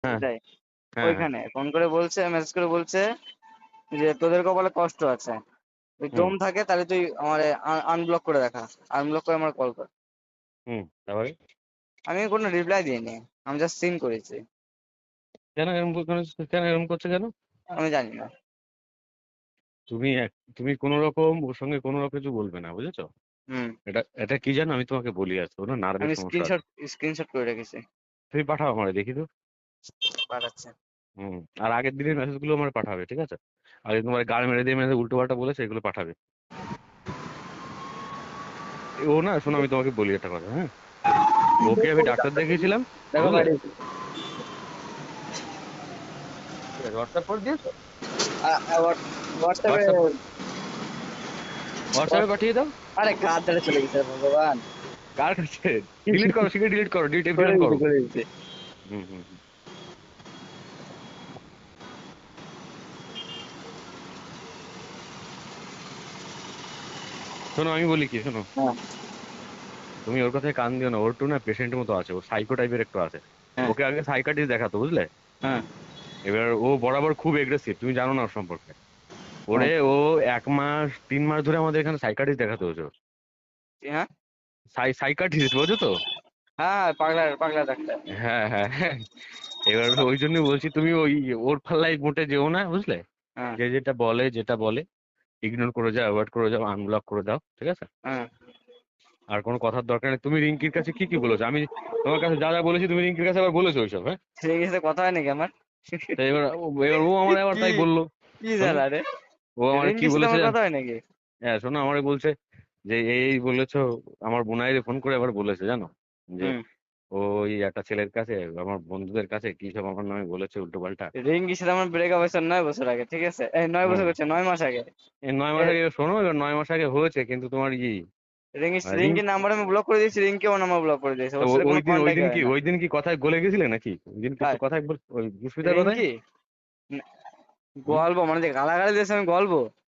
হ্যাঁ এটাই। হ্যাঁ হ্যাঁ। ওইখানে ফোন করে বলছে, মেসেজ করে বলছে যে তোদের কপালে কষ্ট আছে, তুই হুম দম থাকে তাহলে তুই আমার আনব্লক করে দেখা, আনব্লক করে আমার কল কর। হুম, তারপরে? আমি কোনো রিপ্লাই দিইনি, আমি জাস্ট সিন করেছি। কেন এরকম কেন এরকম করছে কেন? আমি জানি না। তুমি কোনো রকম ওর সঙ্গে কোনো রকম কিছু বলবে না, বুঝেছো? হুম। এটা এটা কি জানো, আমি তোমাকে বলি, আছে ওর না নার্ভের আমি সমস্যা আছে। স্ক্রিনশট করে রেখেছি। তুমি পাঠাও আমার দেখি তো। পাঠাচ্ছে। হুম। আর আগের দিনের মেসেজ গুলো আমার পাঠাবে, ঠিক আছে? আগে তোমার গাল মেরে দিয়ে মেসেজ উল্টো পাল্টা বলেছে, এগুলো পাঠাবে। ও না, শোনো আমি তোমাকে বলি একটা কথা, হ্যাঁ? ওকে আমি ডাক্তার দেখিয়েছিলাম, দেখো বুঝলে? পাঠিয়েছি। ঠিক আছে, হোয়াটসঅ্যাপ করে দিয়েছো? হোয়াটসঅ্যাপে। হোয়াটসঅ্যাপ হোয়াটসঅ্যাপে পাঠিয়ে দাও। আরে কার ধারে চলে গেছে ভগবান। কার কাছে? ডিলিট করো, শিখে ডিলিট করো, ডিলিট করে এভরিওয়ান দিতে করো। করে দিতে। হুম হুম হুম। শোনো আমি বলি কি, শোনো। হ্যাঁ তুমি ওর কথায় কান দিও না, ওর একটু না পেশেন্টের মতো আছে, ও সাইকো টাইপের একটু আছে। হ্যাঁ ওকে আগে সাইকাট্রিস্ট দেখাতো, বুঝলে? হ্যাঁ এবার ও বরাবর খুব এগ্রেসিভ, তুমি জানো না ওর সম্পর্কে। হ্যাঁ। ওরে ও 1 মাস 3 মাস ধরে আমাদের এখানে সাইকাট্রিস্ট দেখাতে হয়েছে ওর। হ্যাঁ সাইকাট্রিস্ট, বোঝো তো? হ্যাঁ, পাগলা পাগলা ডাক্তার। হ্যাঁ হ্যাঁ হ্যাঁ। এবার ওই জন্যই বলছি, তুমি ওই ওর পাল্লায় মোটে যেও না, বুঝলে? হ্যাঁ যে যেটা বলে ইগনোর করে যাও, অ্যাভয়েড করে যাও, আনব্লক করে দাও, ঠিক আছে? হ্যাঁ। আর কোনো কথার দরকার নেই। তুমি রিঙ্কির কাছে কি কি বলেছো? আমি তোমার কাছে যা যা বলেছি তুমি রিঙ্কির কাছে আবার বলেছো ওইসব, হ্যাঁ? ঠিক আছে, কথা হয় নাকি আমার? তো এবার ও আমার আবার কি তাই বললো। কি শোনো, জ্বালা রে? ও আমার কি রিঙ্কির সাথে বলেছে আমার কথা হয় নাকি? হ্যাঁ শোনো, আমারে বলছে যে এই বলেছো। আমার বোনাইরে ফোন করে আবার বলেছে, জানো? যে হুম। ওই একটা ছেলের কাছে, আমার বন্ধুদের কাছে কি সব আমার নামে বলেছে উল্টো পাল্টা। রিঙ্কির সাথে আমার ব্রেকআপ হয়েছে 9 বছর আগে, ঠিক আছে? এই 9 বছর হুম। করছে, 9 মাস আগে। এই 9 মাস এ- আগে, শোনো, এবার 9 মাস আগে হয়েছে, কিন্তু তোমার রিং রিঙ্কির নাম্বার আমি ব্লক করে দিয়েছি, রিঙ্কি আমার নাম্বার ব্লক করে দিয়েছে, ওর সাথে ওই কোনো দিন ওই কন্ট্যাক্ট দিন হয় কি না। ওই দিন কি কথায় গলে গেছিলে নাকি? ওই দিন কি একটু কার? কথায় ওই পুষ্পিতার কথায়? রিঙ্কি? হুম? গল্প মানে যে গালাগালি দিয়েছে আমি গল্প।